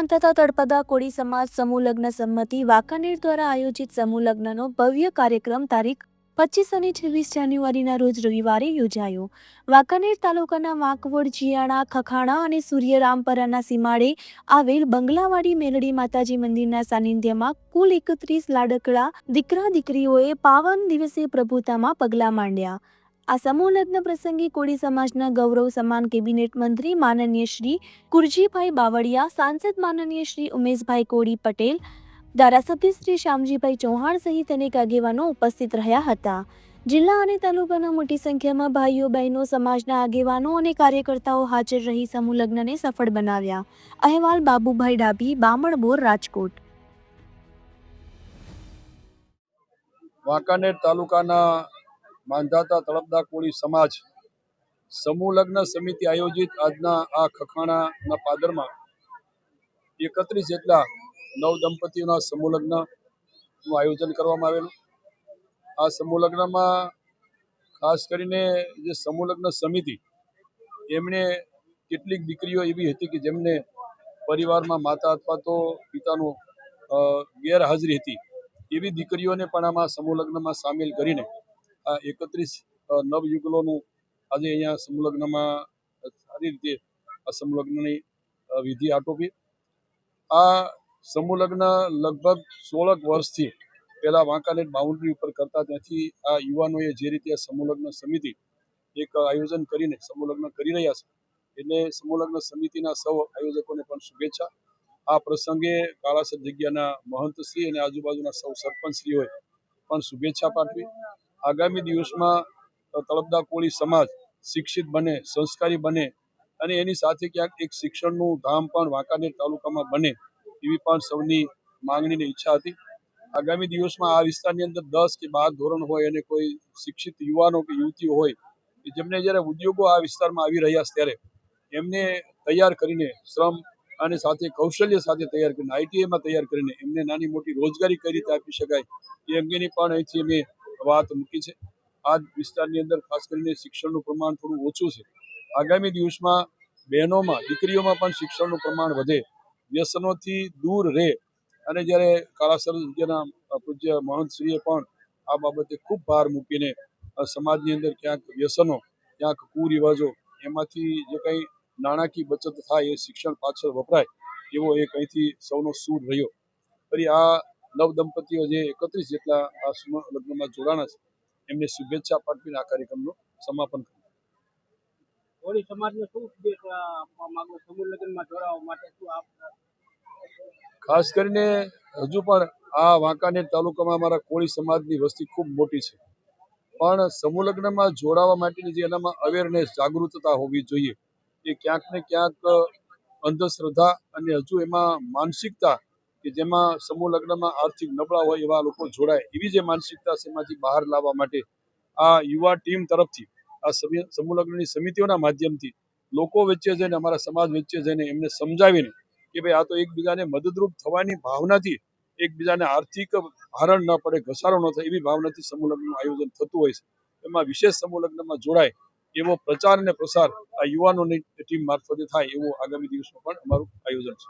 માંધાતા તળપદા કોળી સમાજ સમૂહ લગ્ન સંમતિ વાંકાનેર દ્વારા આયોજિત સમૂહ લગ્નનો ભવ્ય કાર્યક્રમ તારીખ 25 અને 26 જાન્યુઆરીના રોજ રવિવારે યોજાયો। વાંકાનેર તાલુકાના વાંકવડ, જીયાણા, ખખાણા અને સૂર્યરામપરાના સીમાડે આવેલ બંગલાવાડી મેલડી માતાજી મંદિરના સાનિધ્યમાં કુલ 31 લાડકડા દીકરા દીકરીઓએ પાવન દિવસે પ્રભુતામાં પગલાં માંડ્યા। આ સમૂહ લગ્ન પ્રસંગે કોળી સમાજના ગૌરવ સમાન કેબિનેટ મંત્રી માનનીય શ્રી કુરજીભાઈ બાવળિયા, સાંસદ માનનીય શ્રી ઉમેશભાઈ કોળી પટેલ, ધારાસભ્ય શ્રી શ્યામજીભાઈ ચૌહાણ સહિત અનેક આગેવાનો ઉપસ્થિત રહ્યા હતા। જિલ્લા અને તાલુકાના મોટી સંખ્યામાં ભાઈઓ બહેનો સમાજના આગેવાનો અને કાર્યકર્તાઓ હાજર રહી સમૂહ લગ્નને સફળ બનાવ્યા। અહેવાલ બાબુભાઈ ડાભી, બામણબોર, રાજકોટ। વાંકાનેર તાલુકાના માંધાતા તળપદા કોળી સમાજ સમૂહ લગ્ન સમિતિ આયોજિત આજના આ ખખાણાના પાદરમાં 31 જેટલા નવ દંપતીઓના સમૂહ લગ્નનું આયોજન કરવામાં આવેલું। આ સમૂહ લગ્નમાં ખાસ કરીને જે સમૂહ લગ્ન સમિતિ એમણે કેટલીક દીકરીઓ એવી હતી કે જેમને પરિવારમાં માતા અથવા તો પિતાનું ગેરહાજરી હતી, એવી દીકરીઓને પણ આમાં સમૂહ લગ્નમાં સામેલ કરીને આ 31 નવયુગલોનું આજે અહીંયા સમૂહ લગ્નમાં સારી રીતે આ સમૂહ લગ્નની વિધિ આટોપી। આ સમૂહ લગ્ન લગભગ 16 વર્ષથી પહેલા વાંકાનેર બાઉન્ડ્રી ઉપર કરતા, ત્યાંથી આ યુવાનોએ જે રીતે સમૂહ લગ્ન સમિતિ એક આયોજન કરીને સમૂહ લગ્ન કરી રહ્યા છે, એટલે સમૂહ લગ્ન સમિતિના સૌ આયોજકોને પણ શુભેચ્છા। આ પ્રસંગે કાળાસર જગ્યાના મહંતશ્રી અને આજુબાજુના સૌ સરપંચશ્રીઓએ પણ શુભેચ્છા પાઠવી। આગામી દિવસમાં તળપદા કોળી સમાજ શિક્ષિત બને, સંસ્કારી બને અને એની સાથે ક્યાંક એક શિક્ષણનું ધામ પણ વાંકાનેર તાલુકામાં બને એવી પણ સૌની માંગણીની ઈચ્છા હતી। આગામી દિવસમાં આ વિસ્તારની અંદર 10 કે 12 ધોરણ હોય અને કોઈ શિક્ષિત યુવાનો કે યુવતીઓ હોય કે જેમને જ્યારે ઉદ્યોગો આ વિસ્તારમાં આવી રહ્યા છે ત્યારે એમને તૈયાર કરીને શ્રમ અને સાથે કૌશલ્ય સાથે તૈયાર કરીને આઈટીઆઈમાં તૈયાર કરીને એમને નાની મોટી રોજગારી કઈ રીતે આપી શકાય એ અંગેની પણ અહીંથી અમે વાત મૂકી છે। આ વિસ્તારની અંદર ખાસ કરીને શિક્ષણનું પ્રમાણ થોડું ઓછું છે। આગામી દિવસમાં બહેનોમાં, દીકરીઓમાં પણ શિક્ષણનું પ્રમાણ વધે, વ્યસનોથી દૂર રહે અને જ્યારે કાળાસર જગ્યાના પૂજ્ય મહંતશ્રીએ પણ આ બાબતે ખૂબ ભાર મૂકીને સમાજની અંદર ક્યાંક વ્યસનો, ક્યાંક કુરિવાજો, એમાંથી જે કંઈ નાણાકીય બચત થાય એ શિક્ષણ પાછળ વપરાય એવો એક અહીંથી સૌનો સૂર રહ્યો। ફરી આ નવ દંપતીઓ જે 31 જેટલા આ સમૂહ લગ્નમાં જોડાણા છે એમને શુભેચ્છા પાઠવીને આ કાર્યક્રમનું સમાપન કર્યું। કોળી સમાજને શું સંદેશ આપવા માંગો સમૂહ લગ્નમાં જોડાવા માટે? શું આપ ખાસ કરીને હજુ પણ આ વાંકાનેર તાલુકામાં અમારા કોળી સમાજની વસ્તી ખૂબ મોટી છે, પણ સમૂહ લગ્નમાં જોડાવા માટેની જે એનામાં અવેરનેસ, જાગૃતતા હોવી જોઈએ એ ક્યાંક ને ક્યાંક અંધશ્રદ્ધા અને હજુ એમાં માનસિકતા કે જેમાં સમૂહ લગ્નમાં આર્થિક નબળા હોય એવા લોકો જોડાય એવી જે માનસિકતા છે એમાંથી બહાર લાવવા માટે આ યુવા ટીમ તરફથી આ સમૂહ લગ્નની સમિતિઓના માધ્યમથી લોકો વચ્ચે જઈને, અમારા સમાજ વચ્ચે જઈને એમને સમજાવીને કે ભાઈ આ તો એકબીજાને મદદરૂપ થવાની ભાવનાથી, એકબીજાને આર્થિક ભારણ ન પડે, ઘસારો ન થાય એવી ભાવનાથી સમૂહ લગ્નનું આયોજન થતું હોય છે। એમાં વિશેષ સમૂહ લગ્નમાં જોડાય એવો પ્રચાર અને પ્રસાર આ યુવાનોની ટીમ મારફતે થાય એવું આગામી દિવસમાં પણ અમારું આયોજન છે।